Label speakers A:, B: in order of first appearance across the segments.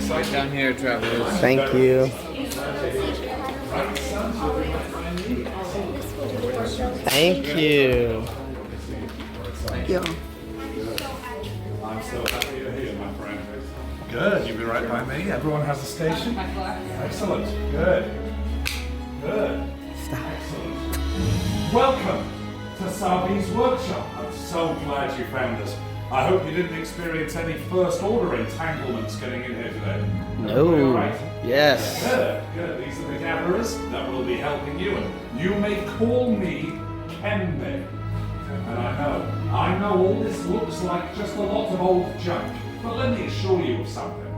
A: Right down here, travelers.
B: Thank you. Thank you.
C: Yeah.
D: I'm so happy you're here, my friend. Good, you'll be right by me. Everyone has a station? Excellent. Good. Good. Excellent. Welcome to Savi's workshop. I'm so glad you found us. I hope you didn't experience any first order entanglements getting in here today. Everybody all right?
B: Yes.
D: Good, good. These are the gatherers that will be helping you, and you may call me Kembe. And I know all this looks like just a lot of old junk, but let me assure you of something.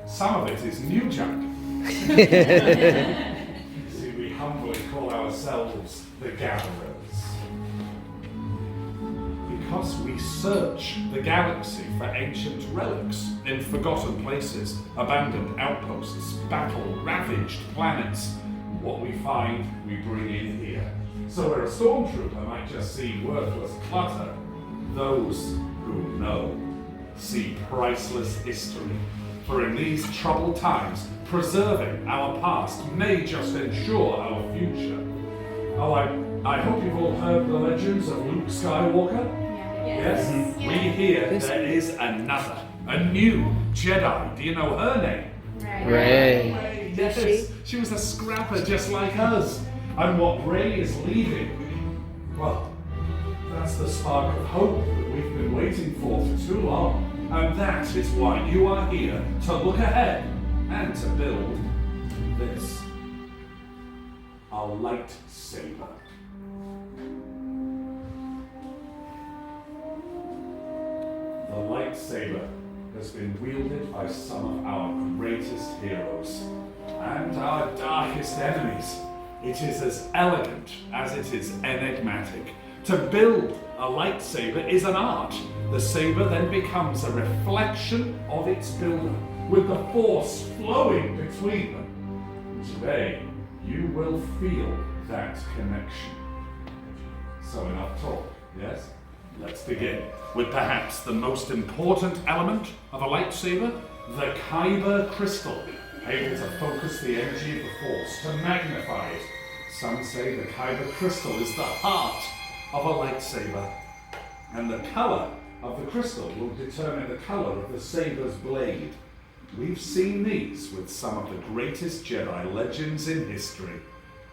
D: Some of it is new junk. See, we humbly call ourselves the gatherers. Because we search the galaxy for ancient relics in forgotten places, abandoned outposts, battle-ravaged planets. What we find, we bring in here. So where a stormtrooper might just see worthless clutter, those who know see priceless history. For in these troubled times, preserving our past may just ensure our future. Oh, I hope you've all heard the legends of Luke Skywalker. Yes? We hear there is another, a new Jedi. Do you know her name?
B: Rey.
D: Yes, she was a scrapper just like us. And what Rey is leaving, well, that's the spark of hope that we've been waiting for too long. And that is why you are here, to look ahead and to build this. A lightsaber. The lightsaber has been wielded by some of our greatest heroes and our darkest enemies. It is as elegant as it is enigmatic. To build a lightsaber is an art. The saber then becomes a reflection of its builder, with the force flowing between them. Today, you will feel that connection. So enough talk, yes? Let's begin with perhaps the most important element of a lightsaber, the Kyber crystal, able to focus the energy of the Force, to magnify it. Some say the Kyber crystal is the heart of a lightsaber, and the color of the crystal will determine the color of the saber's blade. We've seen these with some of the greatest Jedi legends in history.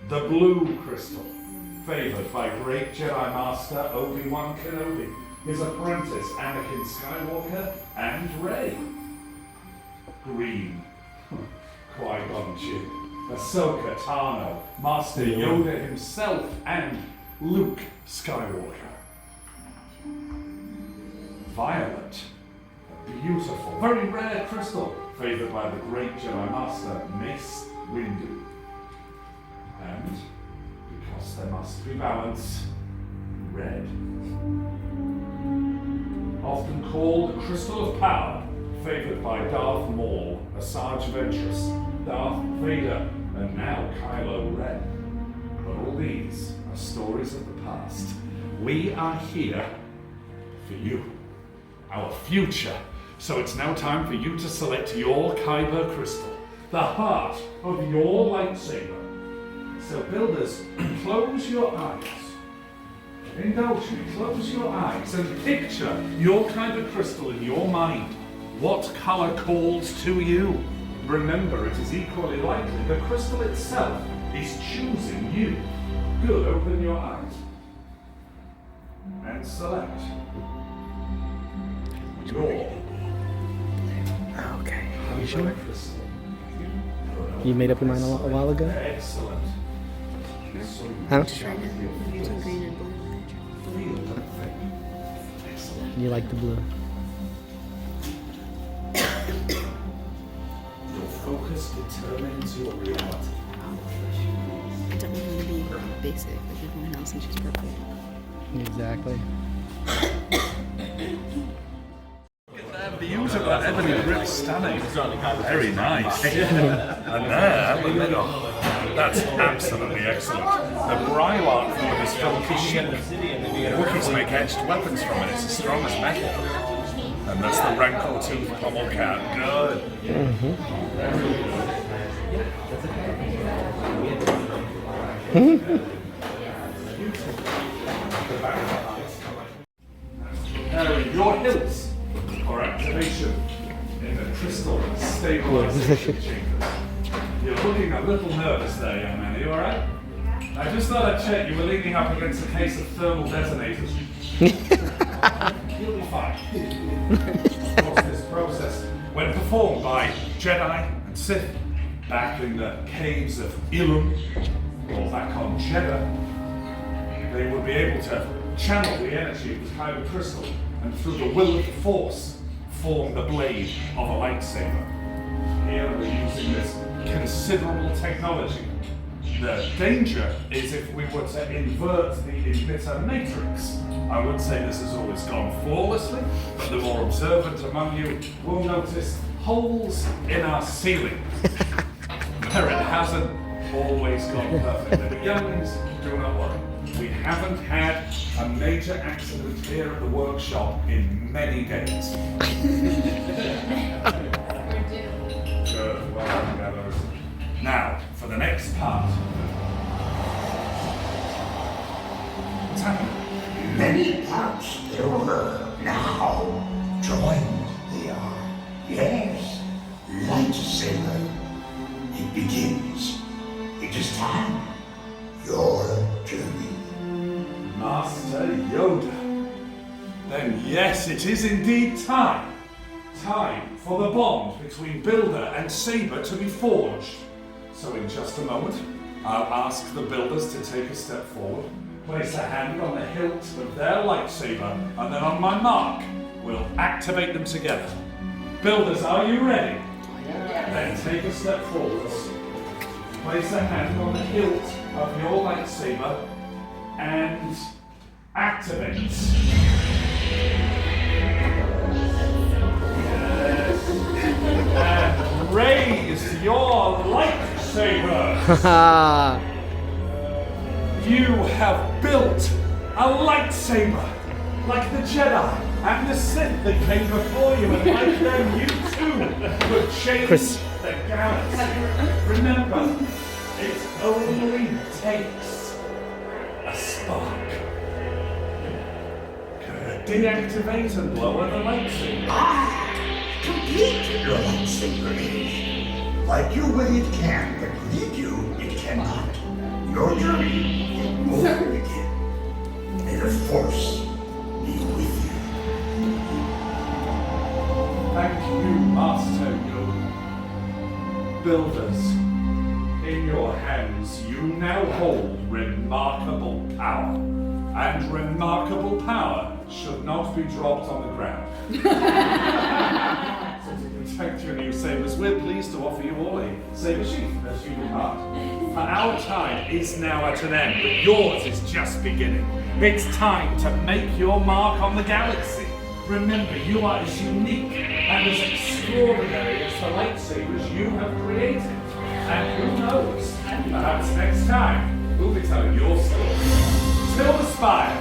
D: The blue crystal, favored by great Jedi Master Obi-Wan Kenobi, his apprentice Anakin Skywalker, and Rey. Green, Qui-Gon Jinn, Ahsoka Tano, Master Yoda himself, and Luke Skywalker. Violet, a beautiful, very rare crystal, favored by the great Jedi Master Mace Windu. And because there must be balance, red. Often called the Crystal of Power, favored by Darth Maul, Asajj Ventress, Darth Vader, and now Kylo Ren. But all these are stories of the past. We are here for you, our future. So it's now time for you to select your Kyber crystal, the heart of your lightsaber. So builders, close your eyes. Indulge me, close your eyes and picture your Kyber crystal in your mind. What color calls to you? Remember, it is equally likely the crystal itself is choosing you. Good, open your eyes. And select your
B: Okay.
D: you sure? Crystal.
B: You made up your mind a while ago?
D: Excellent.
B: Huh?
C: I'm using green and blue.
B: You like the blue?
D: Your focus determines your reality.
C: I don't want to be basic like everyone else and she's perfect.
B: Exactly.
D: Beautiful, that ebony grip, stunning. Very nice. And there, in the middle, that's absolutely excellent. The Braille art form is funky chic. Wookiees make etched weapons from it. It's as strong as metal. And that's the Rancor Tooth Pommel Cat. Good. Your hilts for activation in the crystal stabilization chambers. You're looking a little nervous there, young man. Are you alright? I just thought I'd check you were leaning up against a case of thermal detonators. You'll be fine. Of course, this process, when performed by Jedi and Sith back in the caves of Ilum or back on Jeddah, they would be able to channel the energy of this kind of crystal and through the will of the Force form the blade of a lightsaber. Here we're using this considerable technology. The danger is if we were to invert the emitter matrix. I would say this has always gone flawlessly, but the more observant among you will notice holes in our ceiling. Where it hasn't always gone perfectly. But youngins, do not worry. We haven't had a major accident here at the workshop in many days. Good, well done, fellows. Now, for the next part. What's happening?
A: Many parts there were. Now, join they are. Yes, Lightsaber. It begins. It is time. Your journey.
D: Master Yoda. Then yes, it is indeed time. Time for the bond between Builder and Saber to be forged. So in just a moment, I'll ask the Builders to take a step forward, place a hand on the hilt of their lightsaber, and then on my mark, we'll activate them together. Builders, are you ready? Then take a step forwards, place a hand on the hilt of your lightsaber, and activate. Yes. And raise your lightsaber. You have built a lightsaber, like the Jedi and the Sith that came before you, and like them, you too could change the galaxy. Remember, it only takes a spark. Deactivate and lower the lightsaber.
A: Complete your lightsaber is. Like you when it can, but leave you it cannot. Your journey will over again. May the Force be with you.
D: Thank you, Master Yoda. Builders, in your hands you now hold remarkable power. And remarkable power should not be dropped on the ground. So to protect your new sabers, we're pleased to offer you all a saber sheath as you depart. For our time is now at an end, but yours is just beginning. It's time to make your mark on the galaxy. Remember, you are as unique and as extraordinary as the lightsabers you have created. And who knows, perhaps next time we'll be telling your story. Still the spire.